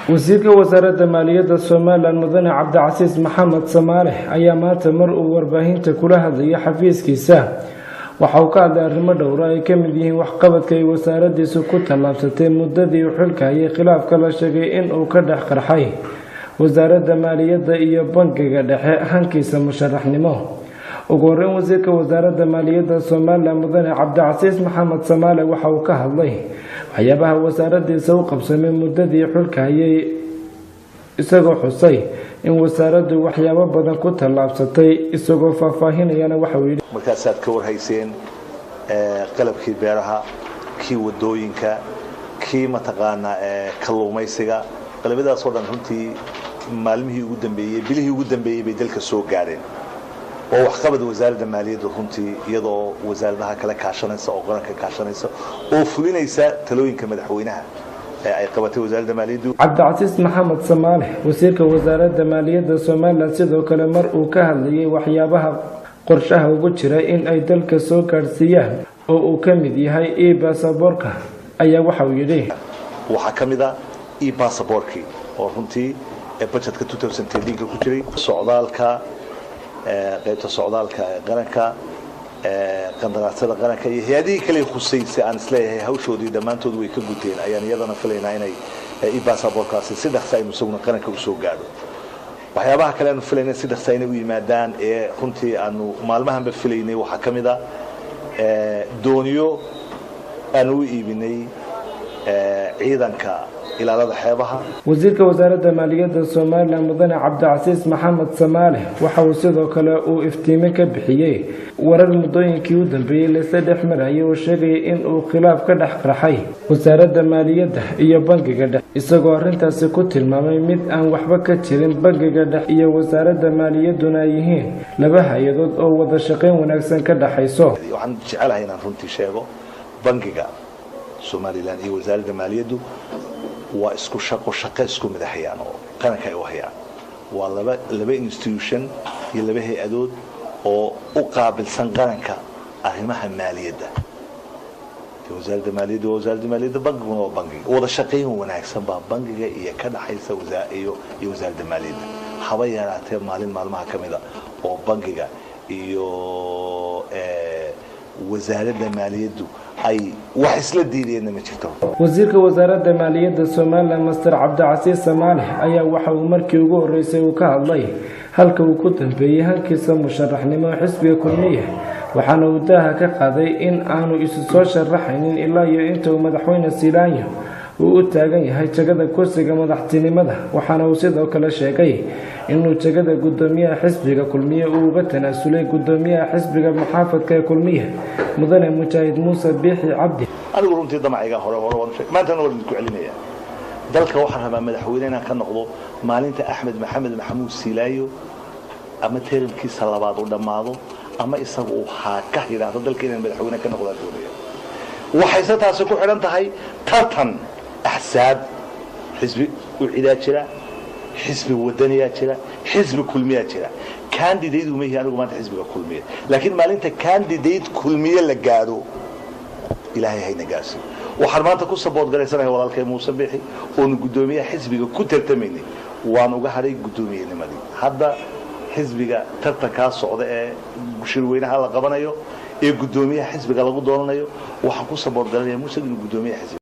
wasiirka wasaaradda maaliyadda Soomaaliland mudane Cabdicasiis Maxamed Samaale ayaa maanta mar uu warbaahinta kula hadlayay xafiiskiisa waxa uu ka hadlay arrimo dhowr ah ay ka mid yihiin waxqabadka ay wasaaraddiisu ku tallaabsatay muddadii uu xilka hayay khilaafka la sheegay in uu ka dhex qarxay wasaaradda maaliyadda iyo bangiga dhexe hankiisa musharaxnimo. ugu horreyn wasiirka wasaaradda maaliyadda Soomaaliland mudane Cabdicasiis Maxamed Samaale waxa uu ka hadlay waxyaabaha wasaaraddiisa u qabsamay muddadii xilka hayay isagoo xusay in wasaaraddu waxyaabo badan ku tallaabsatay isagoo faahfaahinayana waxa uu yidhi markaasaad ka warhayseen qalabkii beeraha kii wadooyinka kii mataqaanaa kalluumaysiga qalabadaas oo dhan runtii maalmihii ugu dambeeyay bilihii ugu dambeeyay bay dalka soo gaareen oo waxqabad wasaaradda maaliyadda runtii iyadoo wasaaradaha kala kaashanaysa oo qaranka kaashanaysa oo fulinaysa talooyinka madaxweynaha ay qabatay wasaaradda maaliyadda. Cabdicasiis Maxamed Samaale wasiirka wasaaradda maaliyadda Soomaaliland sidoo kale mar uu ka hadlayay waxyaabaha qorshaha ugu jira in ay dalka soo gaarsiiyaan oo uu ka mid yahay e-passaportka ayaa waxa uu yidhi waxaa ka mid ah e-passaportkii oo runtii budgetka 2010 ku jiray socdaalka qaybta socdaalka qaranka qandaraasyada qaranka iyo hay'adihii kale khuseysay aan isleeyahay hawshoodii dhammaantood way ka guteen ayaan iyadana filaynaa inay e-passaportkaasi si dhaqso ay musawna qaranka u soo gaadho. waxyaabaha kale aanu filaynay si dhaqso inay u yimaadaan ee runtii aanu maalmahanba filaynay waxaa ka mid ah dooniyo aanu u iibinay ciidanka ilaalada xeebaha. wasiirka wasaaradda maaliyadda Soomaaliland mudane Cabdicasiis Maxamed Samaale waxa uu sidoo kale uu iftiimin ka bixiyay warar muddooyinkii u dambeeyay la saddex marayay oo sheegay in uu khilaaf ka dhex qarxay wasaaradda maaliyadda iyo bangiga dhexe isagoo arrintaasi ku tilmaamay mid aan waxba ka jirin. bangiga dhexe iyo wasaaradda maaliyadduna ay yihiin laba hay'adood oo wada shaqayn wanaagsan ka dhaxayso. waxaan jecelahay inaan runtii sheego bangiga Soomaaliland iyo wasaaradda maaliyaddu waa isku shaqo isku madaxayaan oo qaranka ay u hayaan waa laba institution iyo laba hay'adood oo u qaabilsan qaranka arrimaha maaliyadda. wasaaradda maaliyadda bangiguna waa bangiga wada shaqayn wanaagsan baa bangiga iyo ka dhaxaysa wasaaradda maaliyadda haba yaraatee maalmaha ka mida oo bangiga iyo wasaaradda maaliyaddu ay wax isla diideen ma jirto. wasiirka wasaaradda maaliyadda Soomaaliland Master Cabdicasiis Samaale ayaa waxa uu markii ugu horeysay uu ka hadlay halka uu ku dambeeyay hankiisa musharaxnimo xisbiga kulmiye waxaana uu daaha ka qaaday in aanu isu soo sharaxaynin ilaa iyo inta uu madaxweyne Siilaanyo uu u taagan yahay jagada kursiga madaxtinimada. waxaana uu sidoo kale sheegay inuu jagada gudoomiyaha xisbiga kulmiye uu uga tanaasulay gudoomiyaha xisbiga muxaafadka ee kulmiye mudane Mujaahid Muuse Biixi Cabdi. anigu runtii damacayga hore waan sheegay maanta waan ku celinaya dalka waxaan rabaa madaxweynaha ka noqdo maalinta Axmed Maxamed Maxamuud Siilaanyo ama teeramkiisa labaad u dhamaado ama isagu uu ka yiraahdo dalka inaan madaxweyne ka noqdo doonaya. waxay taasi ku xiran tahay tartan أحزاب حزب وعدا جرا حزب ودنيا جرا حزب كلمية جرا كانديديت ومهي أنا قمت حزب كلمية لكن ما أنت كانديديت كلمية لجارو إلهي هاي نجاسي وحرمانتك وصبوت قال سنة ولا الكلام موسبحي ونقدومية حزب كتر تمني وأنا وجهري قدومية نمدي هذا حزب ترتكاس صعدة بشروينا على قبنا يو قدومية حزب قال قدومنا يو وحكوا صبوت قال يا موسى قدومية حزب